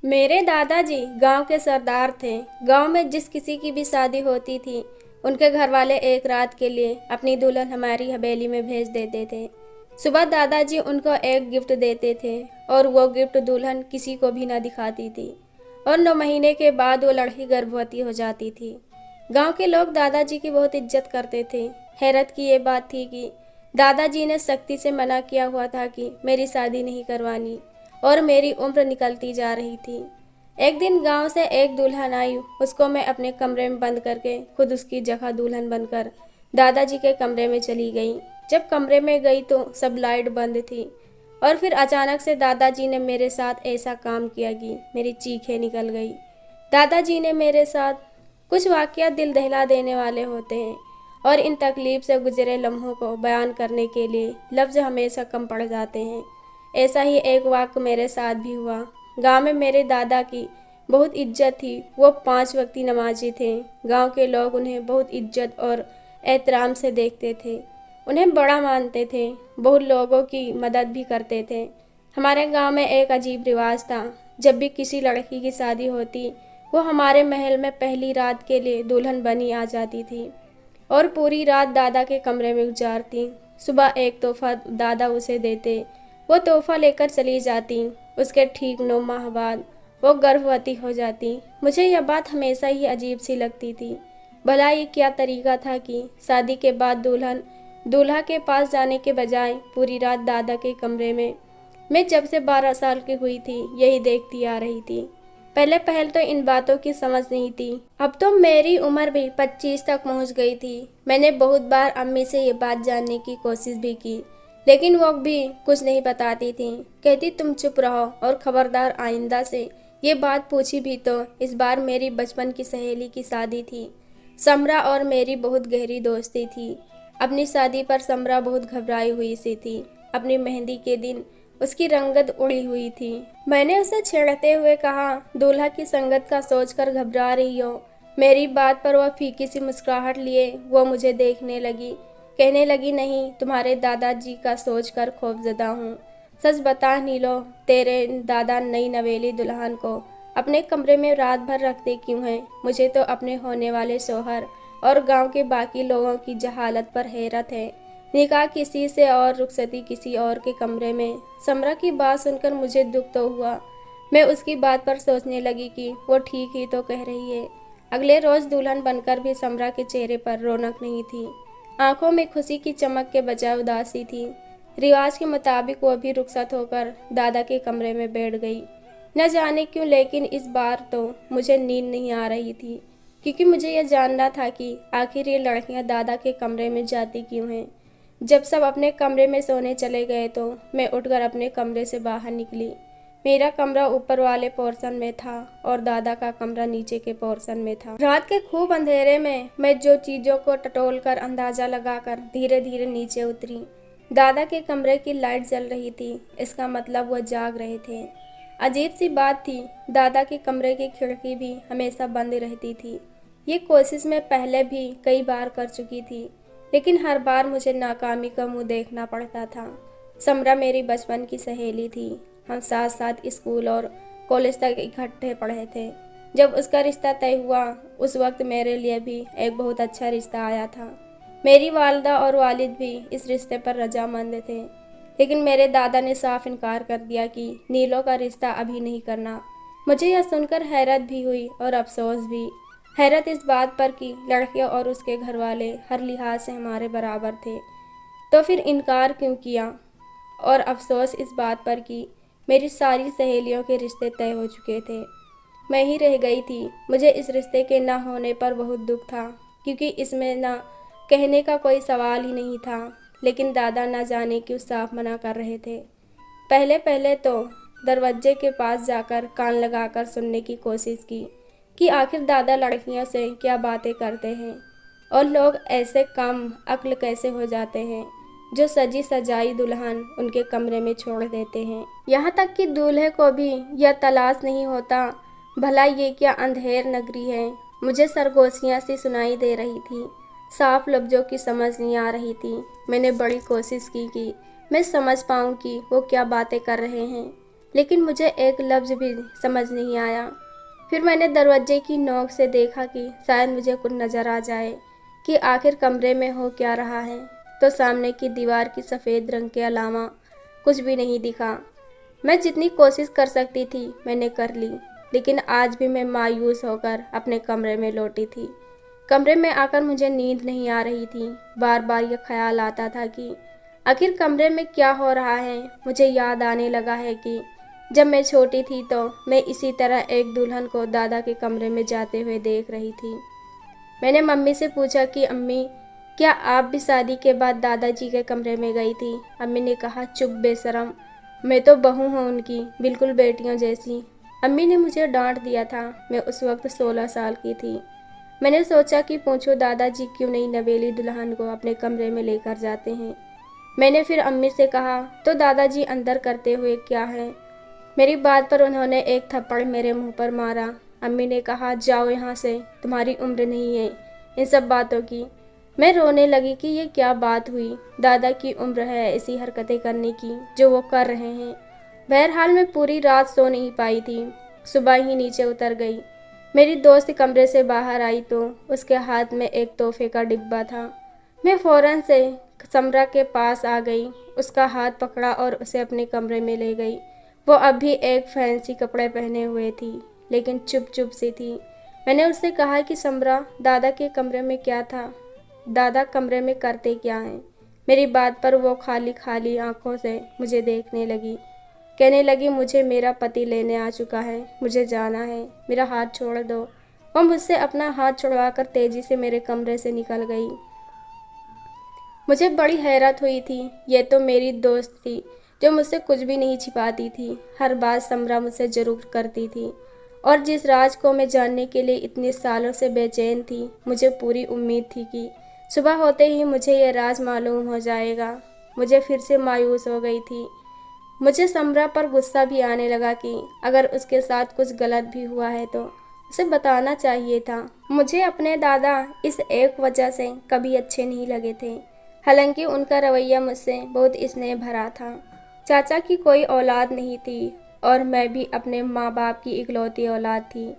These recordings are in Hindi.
मेरे दादाजी गांव के सरदार थे। गांव में जिस किसी की भी शादी होती थी, उनके घर वाले एक रात के लिए अपनी दुल्हन हमारी हवेली में भेज देते थे। सुबह दादाजी उनको एक गिफ्ट देते थे और वो गिफ्ट दुल्हन किसी को भी न दिखाती थी। और 9 महीने के बाद वो लड़की गर्भवती हो जाती थी। गांव के लोग दादाजी की बहुत इज्जत करते थे। हैरत की ये बात थी कि दादाजी ने सख्ती से मना किया हुआ था कि मेरी शादी नहीं करवानी, और मेरी उम्र निकलती जा रही थी। एक दिन गांव से एक दुल्हन आई। उसको मैं अपने कमरे में बंद करके खुद उसकी जगह दुल्हन बनकर दादाजी के कमरे में चली गई। जब कमरे में गई तो सब लाइट बंद थी, और फिर अचानक से दादाजी ने मेरे साथ ऐसा काम किया कि मेरी चीखें निकल गई। दादाजी ने मेरे साथ कुछ वाक़यात दिल दहला देने वाले होते हैं, और इन तकलीफ से गुजरे लम्हों को बयान करने के लिए लफ्ज़ हमेशा कम पड़ जाते हैं। ऐसा ही एक वाक़ मेरे साथ भी हुआ। गांव में मेरे दादा की बहुत इज्जत थी। वो 5 वक्ती नमाजी थे। गांव के लोग उन्हें बहुत इज्जत और एहतराम से देखते थे, उन्हें बड़ा मानते थे, बहुत लोगों की मदद भी करते थे। हमारे गांव में एक अजीब रिवाज था। जब भी किसी लड़की की शादी होती, वो हमारे महल में पहली रात के लिए दुल्हन बनी आ जाती थी और पूरी रात दादा के कमरे में गुजारती। सुबह एक तोहफा दादा उसे देते, वो तोहफा लेकर चली जाती। उसके ठीक 9 माह बाद वो गर्भवती हो जाती। मुझे यह बात हमेशा ही अजीब सी लगती थी। भला ये क्या तरीका था कि शादी के बाद दुल्हन दूल्हा के पास जाने के बजाय पूरी रात दादा के कमरे में, मैं जब से 12 साल की हुई थी यही देखती आ रही थी। पहले पहल तो इन बातों की समझ नहीं थी। अब तो मेरी उम्र भी 25 तक पहुंच गई थी। मैंने बहुत बार अम्मी से ये बात जानने की कोशिश भी की, लेकिन वो भी कुछ नहीं बताती थी। कहती तुम चुप रहो, और खबरदार आइंदा से ये बात पूछी भी तो। इस बार मेरी बचपन की सहेली की शादी थी। समरा और मेरी बहुत गहरी दोस्ती थी। अपनी शादी पर समरा बहुत घबराई हुई सी थी। अपनी मेहंदी के दिन उसकी रंगत उड़ी हुई थी। मैंने उसे छेड़ते हुए कहा, दूल्हा की संगत का सोचकर घबरा रही हो। मेरी बात पर वह फीकी सी मुस्कुराहट लिए वो मुझे देखने लगी। कहने लगी, नहीं, तुम्हारे दादाजी का सोचकर खौफजदा हूँ। सच बता नीलो, तेरे दादा नई नवेली दुल्हन को अपने कमरे में रात भर रखते क्यों हैं? मुझे तो अपने होने वाले शोहर और गांव के बाकी लोगों की जहालत पर हैरत है। निकाह किसी से और रुखसती किसी और के कमरे में। समरा की बात सुनकर मुझे दुख तो हुआ। मैं उसकी बात पर सोचने लगी कि वो ठीक ही तो कह रही है। अगले रोज दुल्हन बनकर भी समरा के चेहरे पर रौनक नहीं थी। आंखों में खुशी की चमक के बजाय उदासी थी। रिवाज के मुताबिक वो भी रुखसत होकर दादा के कमरे में बैठ गई। न जाने क्यों, लेकिन इस बार तो मुझे नींद नहीं आ रही थी, क्योंकि मुझे यह जानना था कि आखिर ये लड़कियां दादा के कमरे में जाती क्यों हैं। जब सब अपने कमरे में सोने चले गए तो मैं उठकर अपने कमरे से बाहर निकली। मेरा कमरा ऊपर वाले पोर्शन में था और दादा का कमरा नीचे के पोर्शन में था। रात के खूब अंधेरे में मैं जो चीज़ों को टटोल कर अंदाज़ा लगाकर धीरे धीरे नीचे उतरी। दादा के कमरे की लाइट जल रही थी। इसका मतलब वह जाग रहे थे। अजीब सी बात थी, दादा के कमरे की खिड़की भी हमेशा बंद रहती थी। ये कोशिश मैं पहले भी कई बार कर चुकी थी, लेकिन हर बार मुझे नाकामी का मुंह देखना पड़ता था। समरा मेरी बचपन की सहेली थी। हम साथ साथ स्कूल और कॉलेज तक इकट्ठे पढ़े थे। जब उसका रिश्ता तय हुआ, उस वक्त मेरे लिए भी एक बहुत अच्छा रिश्ता आया था। मेरी वालिदा और वालिद भी इस रिश्ते पर रजामंद थे, लेकिन मेरे दादा ने साफ इनकार कर दिया कि नीलो का रिश्ता अभी नहीं करना। मुझे यह सुनकर हैरत भी हुई और अफसोस भी। हैरत इस बात पर कि लड़के और उसके घर वाले हर लिहाज से हमारे बराबर थे, तो फिर इनकार क्यों किया। और अफसोस इस बात पर कि मेरी सारी सहेलियों के रिश्ते तय हो चुके थे। मैं ही रह गई थी। मुझे इस रिश्ते के ना होने पर बहुत दुख था, क्योंकि इसमें ना कहने का कोई सवाल ही नहीं था। लेकिन दादा ना जाने क्यों साफ मना कर रहे थे। पहले पहले तो दरवाजे के पास जाकर कान लगाकर सुनने की कोशिश की कि आखिर दादा लड़कियों से क्या बातें करते हैं, और लोग ऐसे कम अक्ल कैसे हो जाते हैं जो सजी सजाई दुल्हन उनके कमरे में छोड़ देते हैं। यहाँ तक कि दूल्हे को भी यह तलाश नहीं होता, भला ये क्या अंधेर नगरी है। मुझे सरगोशियाँ सी सुनाई दे रही थी, साफ लफ्ज़ों की समझ नहीं आ रही थी। मैंने बड़ी कोशिश की कि मैं समझ पाऊँ कि वो क्या बातें कर रहे हैं। लेकिन मुझे एक लफ्ज़ भी समझ नहीं आया। फिर मैंने दरवाजे की नोक से देखा कि शायद मुझे कुछ नज़र आ जाए कि आखिर कमरे में हो क्या रहा है, तो सामने की दीवार की सफ़ेद रंग के अलावा कुछ भी नहीं दिखा। मैं जितनी कोशिश कर सकती थी मैंने कर ली, लेकिन आज भी मैं मायूस होकर अपने कमरे में लौटी थी। कमरे में आकर मुझे नींद नहीं आ रही थी। बार बार ये ख्याल आता था कि आखिर कमरे में क्या हो रहा है। मुझे याद आने लगा है कि जब मैं छोटी थी तो मैं इसी तरह एक दुल्हन को दादा के कमरे में जाते हुए देख रही थी। मैंने मम्मी से पूछा कि अम्मी, क्या आप भी शादी के बाद दादाजी के कमरे में गई थी? अम्मी ने कहा, चुप बेशरम, मैं तो बहू हूँ उनकी, बिल्कुल बेटियों जैसी। अम्मी ने मुझे डांट दिया था। मैं उस वक्त 16 साल की थी। मैंने सोचा कि पूछो दादाजी क्यों नहीं नवेली दुल्हन को अपने कमरे में लेकर जाते हैं। मैंने फिर अम्मी से कहा, तो दादाजी अंदर करते हुए क्या है? मेरी बात पर उन्होंने एक थप्पड़ मेरे मुंह पर मारा। अम्मी ने कहा, जाओ यहाँ से, तुम्हारी उम्र नहीं है इन सब बातों की। मैं रोने लगी कि ये क्या बात हुई। दादा की उम्र है ऐसी हरकतें करने की जो वो कर रहे हैं। बहरहाल मैं पूरी रात सो नहीं पाई थी। सुबह ही नीचे उतर गई। मेरी दोस्त कमरे से बाहर आई तो उसके हाथ में एक तोहफे का डिब्बा था। मैं फ़ौरन से समरा के पास आ गई, उसका हाथ पकड़ा और उसे अपने कमरे में ले गई। वो अब भी एक फैंसी कपड़े पहने हुए थी, लेकिन चुप चुप सी थी। मैंने उससे कहा कि समरा, दादा के कमरे में क्या था? दादा कमरे में करते क्या हैं? मेरी बात पर वो खाली खाली आंखों से मुझे देखने लगी। कहने लगी, मुझे मेरा पति लेने आ चुका है, मुझे जाना है, मेरा हाथ छोड़ दो। वो मुझसे अपना हाथ छुड़वाकर तेजी से मेरे कमरे से निकल गई। मुझे बड़ी हैरत हुई थी। ये तो मेरी दोस्त थी जो मुझसे कुछ भी नहीं छिपाती थी। हर बात समरा मुझसे ज़रूर करती थी, और जिस राज को मैं जानने के लिए इतने सालों से बेचैन थी, मुझे पूरी उम्मीद थी कि सुबह होते ही मुझे यह राज मालूम हो जाएगा। मुझे फिर से मायूस हो गई थी। मुझे समरा पर गुस्सा भी आने लगा कि अगर उसके साथ कुछ गलत भी हुआ है तो उसे बताना चाहिए था। मुझे अपने दादा इस एक वजह से कभी अच्छे नहीं लगे थे। हालांकि उनका रवैया मुझसे बहुत स्नेह भरा था। चाचा की कोई औलाद नहीं थी और मैं भी अपने माँ बाप की इकलौती औलाद थी।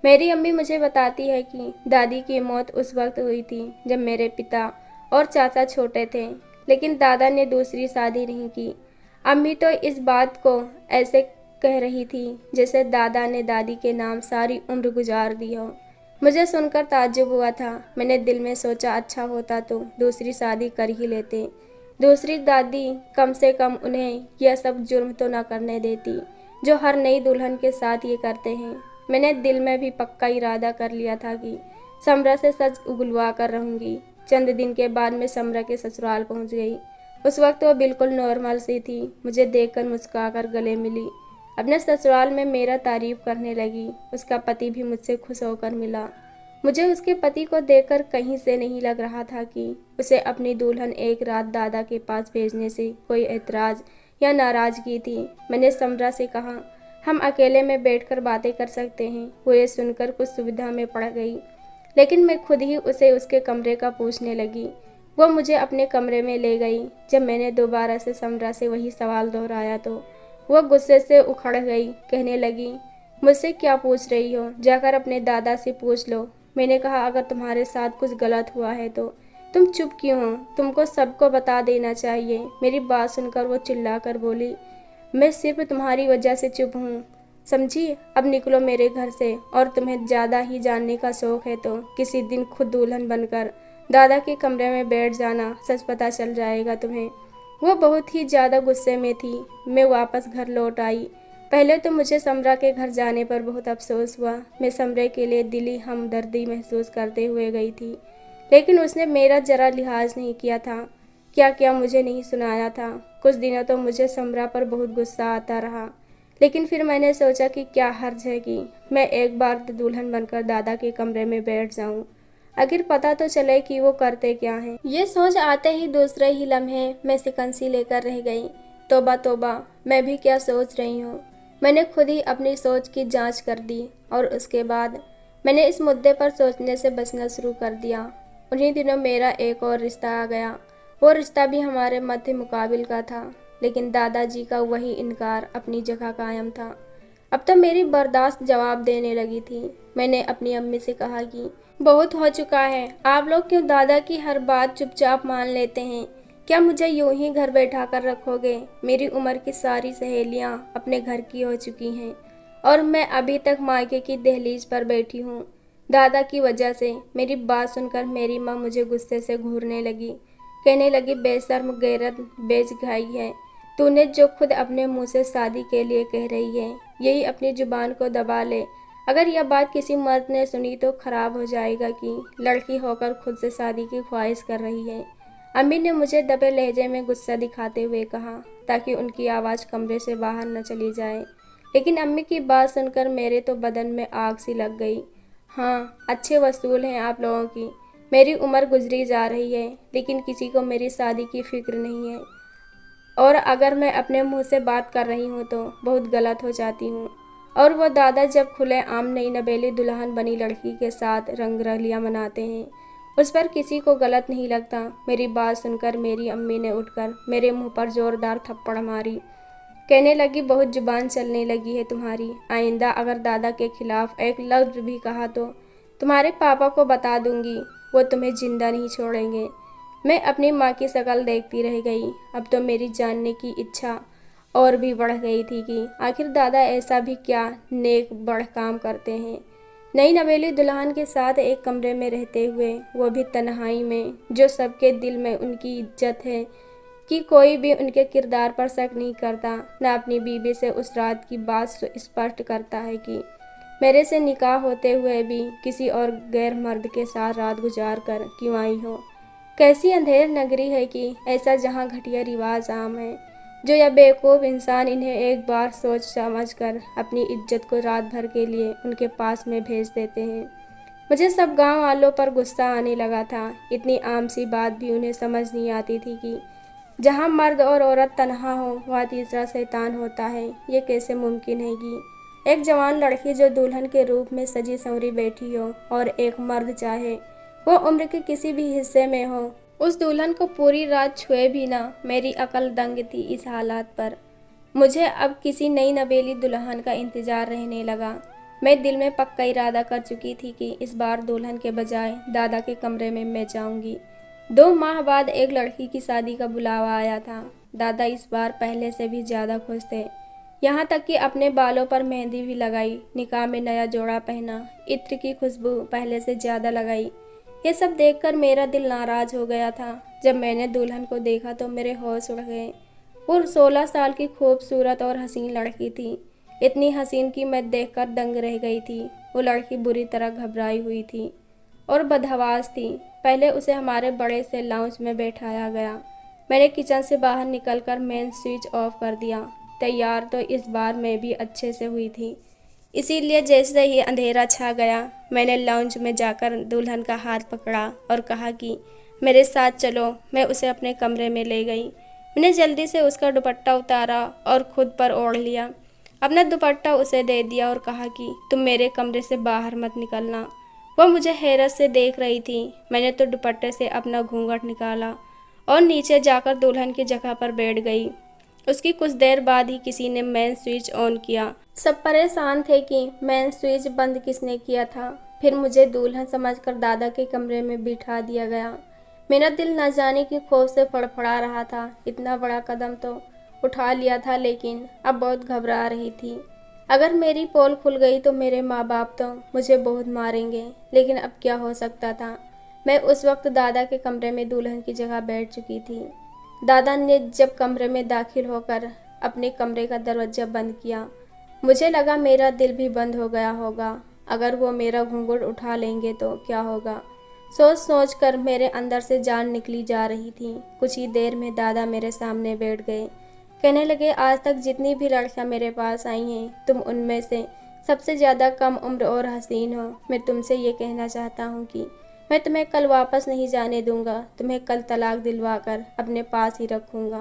मेरी अम्मी मुझे बताती है कि दादी की मौत उस वक्त हुई थी जब मेरे पिता और चाचा छोटे थे, लेकिन दादा ने दूसरी शादी नहीं की। अम्मी तो इस बात को ऐसे कह रही थी जैसे दादा ने दादी के नाम सारी उम्र गुजार दी हो। मुझे सुनकर ताज्जुब हुआ था। मैंने दिल में सोचा, अच्छा होता तो दूसरी शादी कर ही लेते। दूसरी दादी कम से कम उन्हें यह सब जुर्म तो ना करने देती जो हर नई दुल्हन के साथ ये करते हैं। मैंने दिल में भी पक्का इरादा कर लिया था कि समरा से सच उगलवा कर रहूँगी। चंद दिन के बाद मैं समरा के ससुराल पहुँच गई। उस वक्त वो बिल्कुल नॉर्मल सी थी। मुझे देखकर मुस्कुराकर गले मिली। अपने ससुराल में मेरा तारीफ करने लगी। उसका पति भी मुझसे खुश होकर मिला। मुझे उसके पति को देखकर कहीं से नहीं लग रहा था कि उसे अपनी दुल्हन एक रात दादा के पास भेजने से कोई ऐतराज़ या नाराज़गी थी। मैंने समरा से कहा, हम अकेले में बैठकर बातें कर सकते हैं। वो ये सुनकर कुछ सुविधा में पड़ गई, लेकिन मैं खुद ही उसे उसके कमरे का पूछने लगी। वो मुझे अपने कमरे में ले गई। जब मैंने दोबारा से समरा से वही सवाल दोहराया तो वो गुस्से से उखड़ गई। कहने लगी, मुझसे क्या पूछ रही हो? जाकर अपने दादा से पूछ लो। मैंने कहा, अगर तुम्हारे साथ कुछ गलत हुआ है तो तुम चुप क्यों हो? तुमको सबको बता देना चाहिए। मेरी बात सुनकर वो चिल्लाकर बोली, मैं सिर्फ तुम्हारी वजह से चुप हूँ, समझी? अब निकलो मेरे घर से। और तुम्हें ज़्यादा ही जानने का शौक़ है तो किसी दिन खुद दुल्हन बनकर दादा के कमरे में बैठ जाना, सच पता चल जाएगा तुम्हें। वो बहुत ही ज़्यादा गुस्से में थी। मैं वापस घर लौट आई। पहले तो मुझे समरा के घर जाने पर बहुत अफसोस हुआ। मैं समरे के लिए दिली हमदर्दी महसूस करते हुए गई थी, लेकिन उसने मेरा जरा लिहाज नहीं किया था। क्या क्या मुझे नहीं सुनाया था। कुछ दिनों तो मुझे समरा पर बहुत गुस्सा आता रहा, लेकिन फिर मैंने सोचा कि क्या हर्ज है कि मैं एक बार दुल्हन बनकर दादा के कमरे में बैठ जाऊं। आखिर पता तो चले कि वो करते क्या हैं। ये सोच आते ही दूसरे ही लम्हे मैं सिकंसी लेकर रह गई। तोबा तोबा, मैं भी क्या सोच रही हूँ। मैंने खुद ही अपनी सोच की जांच कर दी और उसके बाद मैंने इस मुद्दे पर सोचने से बचना शुरू कर दिया। उन्हीं दिनों मेरा एक और रिश्ता आ गया। वो रिश्ता भी हमारे मध्य मुकाबिल का था। लेकिन दादाजी का वही इनकार अपनी जगह कायम था। अब तो मेरी बर्दाश्त जवाब देने लगी थी। मैंने अपनी अम्मी से कहा कि बहुत हो चुका है, आप लोग क्यों दादा की हर बात चुपचाप मान लेते हैं? क्या मुझे यूं ही घर बैठा कर रखोगे? मेरी उम्र की सारी सहेलियां अपने घर की हो चुकी हैं और मैं अभी तक मायके की दहलीज पर बैठी हूँ। दादा की वजह से। मेरी बात सुनकर मेरी माँ मुझे गुस्से से घूरने लगी। कहने लगी, बेशर्म, गैरत बेचगाई है। तूने जो खुद अपने मुंह से शादी के लिए कह रही है, यही अपनी जुबान को दबा ले। अगर यह बात किसी मर्द ने सुनी तो खराब हो जाएगा कि लड़की होकर खुद से शादी की ख्वाहिश कर रही है। अम्मी ने मुझे दबे लहजे में गुस्सा दिखाते हुए कहा, ताकि उनकी आवाज़ कमरे से बाहर न चली जाए। लेकिन अम्मी की बात सुनकर मेरे तो बदन में आग सी लग गई। हाँ, अच्छे वसूल हैं आप लोगों की। मेरी उम्र गुजरी जा रही है, लेकिन किसी को मेरी शादी की फिक्र नहीं है। और अगर मैं अपने मुंह से बात कर रही हूँ तो बहुत गलत हो जाती हूँ। और वो दादा जब खुले आम नई नवेली दुल्हन बनी लड़की के साथ रंगरलियाँ मनाते हैं, उस पर किसी को गलत नहीं लगता। मेरी बात सुनकर मेरी अम्मी ने उठकर मेरे मुंह पर जोरदार थप्पड़ मारी। कहने लगी, बहुत जुबान चलने लगी है तुम्हारी। आइंदा अगर दादा के खिलाफ एक लफ्ज़ भी कहा तो तुम्हारे पापा को बता दूंगी, वो तुम्हें जिंदा नहीं छोड़ेंगे। मैं अपनी माँ की शक्ल देखती रह गई। अब तो मेरी जानने की इच्छा और भी बढ़ गई थी कि आखिर दादा ऐसा भी क्या नेक बड़ काम करते हैं। नई नवेली दुल्हन के साथ एक कमरे में रहते हुए, वो भी तन्हाई में, जो सबके दिल में उनकी इज्जत है कि कोई भी उनके किरदार पर शक नहीं करता। न अपनी बीवी से उस रात की बात स्पष्ट करता है कि मेरे से निकाह होते हुए भी किसी और गैर मर्द के साथ रात गुजार कर क्यों आई हो। कैसी अंधेर नगरी है कि ऐसा जहाँ घटिया रिवाज आम है, जो यह बेवकूफ़ इंसान इन्हें एक बार सोच समझ कर अपनी इज्जत को रात भर के लिए उनके पास में भेज देते हैं। मुझे सब गांव वालों पर गुस्सा आने लगा था। इतनी आम सी बात भी उन्हें समझ नहीं आती थी कि जहाँ मर्द और औरत तन्हा हो, वहाँ तीसरा शैतान होता है। ये कैसे मुमकिन है कि एक जवान लड़की जो दुल्हन के रूप में सजी संवरी बैठी हो और एक मर्द चाहे वो उम्र के किसी भी हिस्से में हो, उस दुल्हन को पूरी रात छुए भी ना। मेरी अकल दंग थी इस हालात पर। मुझे अब किसी नई नवेली दुल्हन का इंतजार रहने लगा। मैं दिल में पक्का इरादा कर चुकी थी कि इस बार दुल्हन के बजाय दादा के कमरे में मैं जाऊंगी। 2 माह बाद एक लड़की की शादी का बुलावा आया था। दादा इस बार पहले से भी ज़्यादा खुश थे। यहाँ तक कि अपने बालों पर मेहंदी भी लगाई, निकाह में नया जोड़ा पहना, इत्र की खुशबू पहले से ज़्यादा लगाई। ये सब देखकर मेरा दिल नाराज़ हो गया था। जब मैंने दुल्हन को देखा तो मेरे होश उड़ गए। वो 16 साल की खूबसूरत और हसीन लड़की थी। इतनी हसीन कि मैं देखकर दंग रह गई थी। वो लड़की बुरी तरह घबराई हुई थी और बदहवास थी। पहले उसे हमारे बड़े से लाउंज में बैठाया गया। मैंने किचन से बाहर निकलकर मेन स्विच ऑफ कर दिया। तैयार तो इस बार मैं भी अच्छे से हुई थी, इसीलिए जैसे ही अंधेरा छा गया, मैंने लाउंज में जाकर दुल्हन का हाथ पकड़ा और कहा कि मेरे साथ चलो। मैं उसे अपने कमरे में ले गई। मैंने जल्दी से उसका दुपट्टा उतारा और खुद पर ओढ़ लिया। अपना दुपट्टा उसे दे दिया और कहा कि तुम मेरे कमरे से बाहर मत निकलना। वह मुझे हैरत से देख रही थी। मैंने तो दुपट्टे से अपना घूंघट निकाला और नीचे जाकर दुल्हन की जगह पर बैठ गई। उसकी कुछ देर बाद ही किसी ने मेन स्विच ऑन किया। सब परेशान थे कि मेन स्विच बंद किसने किया था। फिर मुझे दुल्हन समझकर दादा के कमरे में बिठा दिया गया। मेरा दिल न जाने की खौफ से फड़फड़ा रहा था। इतना बड़ा कदम तो उठा लिया था, लेकिन अब बहुत घबरा रही थी। अगर मेरी पोल खुल गई तो मेरे माँ बाप तो मुझे बहुत मारेंगे, लेकिन अब क्या हो सकता था। मैं उस वक्त दादा के कमरे में दुल्हन की जगह बैठ चुकी थी। दादा ने जब कमरे में दाखिल होकर अपने कमरे का दरवाज़ा बंद किया, मुझे लगा मेरा दिल भी बंद हो गया होगा। अगर वो मेरा घूंघट उठा लेंगे तो क्या होगा। सोच सोच कर मेरे अंदर से जान निकली जा रही थी। कुछ ही देर में दादा मेरे सामने बैठ गए। कहने लगे, आज तक जितनी भी लड़कियां मेरे पास आई हैं, तुम उनमें से सबसे ज़्यादा कम उम्र और हसीन हो। मैं तुमसे ये कहना चाहता हूँ कि मैं तुम्हें कल वापस नहीं जाने दूंगा। तुम्हें कल तलाक दिलवा कर अपने पास ही रखूँगा,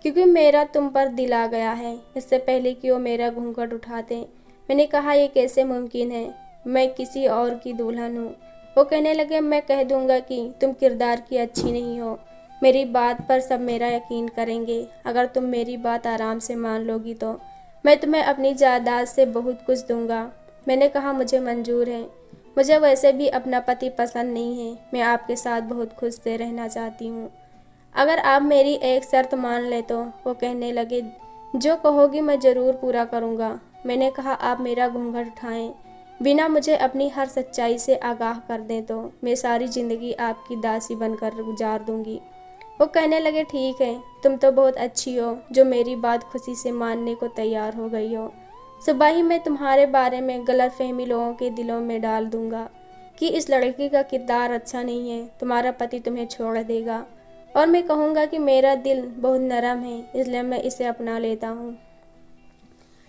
क्योंकि मेरा तुम पर दिल आ गया है। इससे पहले कि वो मेरा घूंघट उठाते, मैंने कहा, यह कैसे मुमकिन है, मैं किसी और की दुल्हन हूँ। वो कहने लगे, मैं कह दूंगा कि तुम किरदार की अच्छी नहीं हो। मेरी बात पर सब मेरा यकीन करेंगे। अगर तुम मेरी बात आराम से मान लोगी तो मैं तुम्हें अपनी जायदाद से बहुत कुछ दूंगा। मैंने कहा मुझे मंजूर है। मुझे वैसे भी अपना पति पसंद नहीं है। मैं आपके साथ बहुत खुश से रहना चाहती हूँ। अगर आप मेरी एक शर्त मान ले तो। वो कहने लगे, जो कहोगी मैं ज़रूर पूरा करूँगा। मैंने कहा, आप मेरा घूंघट उठाएं, बिना मुझे अपनी हर सच्चाई से आगाह कर दें तो मैं सारी ज़िंदगी आपकी दासी बनकर गुजार दूंगी। वो कहने लगे, ठीक है, तुम तो बहुत अच्छी हो जो मेरी बात खुशी से मानने को तैयार हो गई हो। सुबह ही मैं तुम्हारे बारे में गलतफहमी लोगों के दिलों में डाल दूंगा कि इस लड़की का किरदार अच्छा नहीं है, तुम्हारा पति तुम्हें छोड़ देगा। और मैं कहूँगा कि मेरा दिल बहुत नरम है, इसलिए मैं इसे अपना लेता हूँ।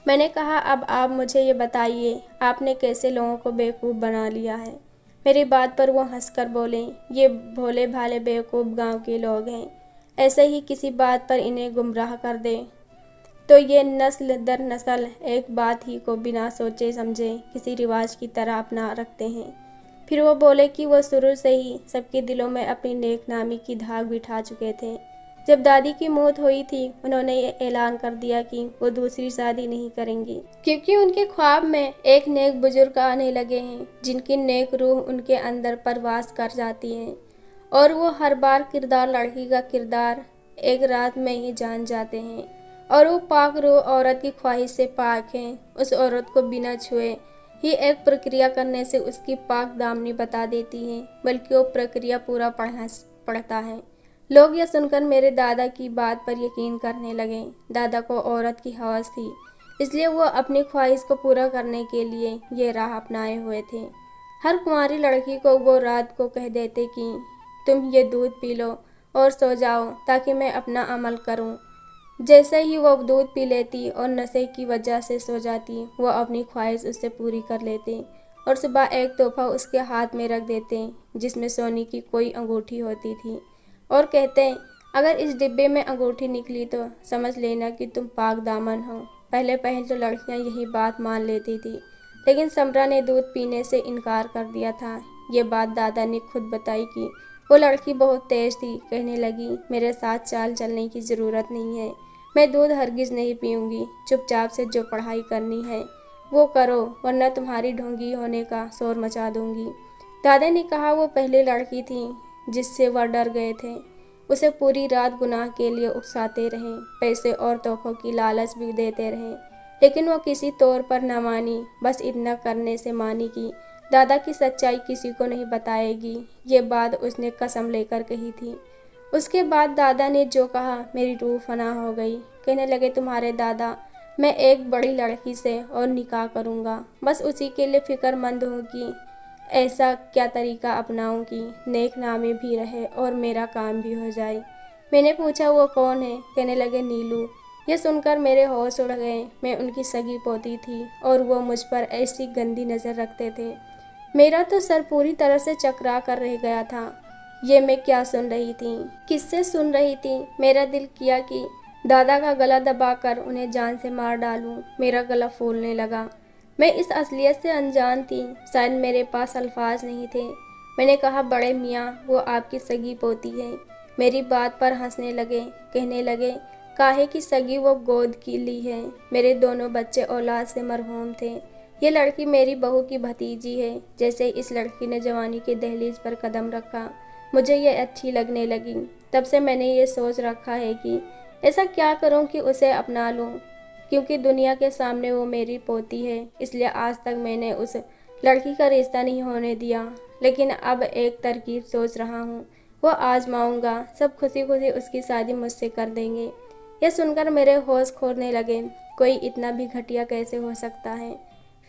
मैंने कहा, अब आप मुझे ये बताइए, आपने कैसे लोगों को बेवकूफ़ बना लिया है। मेरी बात पर वो हंसकर बोले, ये भोले भाले बेवकूफ़ गांव के लोग हैं। ऐसे ही किसी बात पर इन्हें गुमराह कर दे तो ये नस्ल दर नस्ल एक बात ही को बिना सोचे समझे किसी रिवाज की तरह अपना रखते हैं। फिर वो बोले कि वो शुरू से ही सबके दिलों में अपनी नेकनामी की धाग बिठा चुके थे। जब दादी की मौत हुई थी, उन्होंने ये ऐलान कर दिया कि वो दूसरी शादी नहीं करेंगी, क्योंकि उनके ख्वाब में एक नेक बुजुर्ग आने लगे हैं जिनकी नेक रूह उनके अंदर परवास कर जाती है और वो हर बार किरदार लड़की का किरदार एक रात में ही जान जाते हैं। और वो पाक रूह औरत की ख्वाहिश से पाक है। उस औरत को बिना छुए ही एक प्रक्रिया करने से उसकी पाक दामनी बता देती है, बल्कि वो प्रक्रिया पूरा पढ़ना पड़ता है। लोग यह सुनकर मेरे दादा की बात पर यकीन करने लगे। दादा को औरत की हवस थी, इसलिए वो अपनी ख्वाहिश को पूरा करने के लिए ये राह अपनाए हुए थे। हर कुंवारी लड़की को वो रात को कह देते कि तुम ये दूध पी लो और सो जाओ ताकि मैं अपना अमल करूं। जैसे ही वो दूध पी लेती और नशे की वजह से सो जाती, वो अपनी ख्वाहिश उससे पूरी कर लेते और सुबह एक तोहफा उसके हाथ में रख देते जिसमें सोने की कोई अंगूठी होती थी और कहते हैं, अगर इस डिब्बे में अंगूठी निकली तो समझ लेना कि तुम पाक दामन हो। पहले तो लड़कियां यही बात मान लेती थी, लेकिन समरा ने दूध पीने से इनकार कर दिया था। ये बात दादा ने खुद बताई कि वो लड़की बहुत तेज थी। कहने लगी, मेरे साथ चाल चलने की ज़रूरत नहीं है, मैं दूध हरगिज़ नहीं पीऊँगी। चुपचाप से जो पढ़ाई करनी है वो करो, वरना तुम्हारी ढोंगी होने का शोर मचा दूँगी। दादा ने कहा, वो पहली लड़की थी जिससे वह डर गए थे। उसे पूरी रात गुनाह के लिए उकसाते रहे, पैसे और तोहफों की लालच भी देते रहे, लेकिन वो किसी तौर पर न मानी। बस इतना करने से मानी कि दादा की सच्चाई किसी को नहीं बताएगी। ये बात उसने कसम लेकर कही थी। उसके बाद दादा ने जो कहा, मेरी रूह फना हो गई। कहने लगे, तुम्हारे दादा, मैं एक बड़ी लड़की से और निकाह करूँगा, बस उसी के लिए फ़िक्रमंद हूँ कि ऐसा क्या तरीका अपनाऊं कि नेक नामी भी रहे और मेरा काम भी हो जाए। मैंने पूछा, वो कौन है? कहने लगे, नीलू। यह सुनकर मेरे होश उड़ गए। मैं उनकी सगी पोती थी और वो मुझ पर ऐसी गंदी नज़र रखते थे। मेरा तो सर पूरी तरह से चकरा कर रह गया था। ये मैं क्या सुन रही थी, किससे सुन रही थी? मेरा दिल किया कि दादा का गला दबाकर उन्हें जान से मार डालूं। मेरा गला फूलने लगा। मैं इस असलियत से अनजान थी, शायद मेरे पास अल्फाज नहीं थे। मैंने कहा, बड़े मियाँ, वो आपकी सगी पोती है। मेरी बात पर हंसने लगे। कहने लगे, काहे की सगी, वो गोद की ली है। मेरे दोनों बच्चे औलाद से मरहूम थे। ये लड़की मेरी बहू की भतीजी है। जैसे इस लड़की ने जवानी के दहलीज पर कदम रखा, मुझे ये अच्छी लगने लगी। तब से मैंने ये सोच रखा है कि ऐसा क्या करूं कि उसे अपना लूं, क्योंकि दुनिया के सामने वो मेरी पोती है। इसलिए आज तक मैंने उस लड़की का रिश्ता नहीं होने दिया, लेकिन अब एक तरकीब सोच रहा हूँ, वो आजमाऊंगा। सब खुशी खुशी उसकी शादी मुझसे कर देंगे। यह सुनकर मेरे होश खोने लगे। कोई इतना भी घटिया कैसे हो सकता है?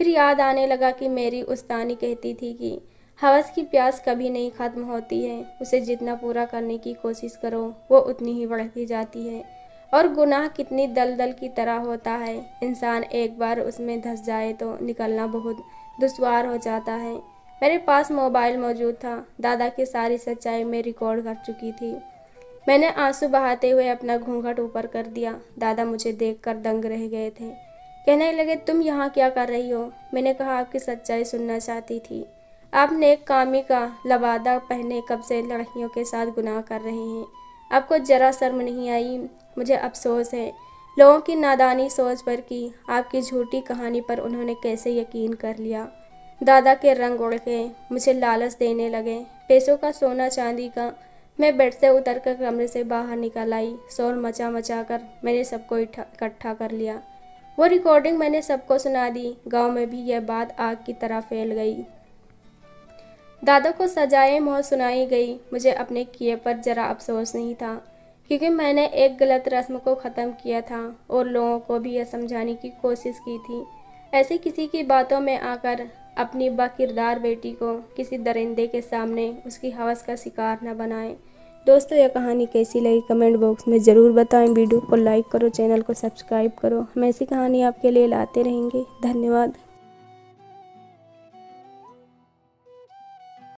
फिर याद आने लगा कि मेरी उस्तानी कहती थी कि हवस की प्यास कभी नहीं ख़त्म होती है, उसे जितना पूरा करने की कोशिश करो वो उतनी ही बढ़ती जाती है। और गुनाह कितनी दलदल की तरह होता है, इंसान एक बार उसमें धंस जाए तो निकलना बहुत दुश्वार हो जाता है। मेरे पास मोबाइल मौजूद था, दादा की सारी सच्चाई में रिकॉर्ड कर चुकी थी। मैंने आंसू बहाते हुए अपना घूंघट ऊपर कर दिया। दादा मुझे देखकर दंग रह गए थे। कहने लगे, तुम यहाँ क्या कर रही हो? मैंने कहा, आपकी सच्चाई सुनना चाहती थी। आप नेक कामी का लबादा पहने कब से लड़कियों के साथ गुनाह कर रहे हैं? आपको ज़रा शर्म नहीं आई? मुझे अफसोस है लोगों की नादानी सोच पर कि आपकी झूठी कहानी पर उन्होंने कैसे यकीन कर लिया। दादा के रंग उड़ गए, मुझे लालच देने लगे, पैसों का, सोना चांदी का। मैं बेड से उतरकर कमरे से बाहर निकल आई। शोर मचा मचा कर मैंने सबको इकट्ठा कर लिया। वो रिकॉर्डिंग मैंने सबको सुना दी। गांव में भी यह बात आग की तरह फैल गई। दादा को सजाएं मोहर सुनाई गई। मुझे अपने किए पर ज़रा अफसोस नहीं था, क्योंकि मैंने एक गलत रस्म को ख़त्म किया था और लोगों को भी यह समझाने की कोशिश की थी ऐसे किसी की बातों में आकर अपनी बाकिरदार बेटी को किसी दरिंदे के सामने उसकी हवस का शिकार न बनाएं। दोस्तों, यह कहानी कैसी लगी कमेंट बॉक्स में ज़रूर बताएं। वीडियो को लाइक करो, चैनल को सब्सक्राइब करो। हम ऐसी कहानी आपके लिए लाते रहेंगे। धन्यवाद।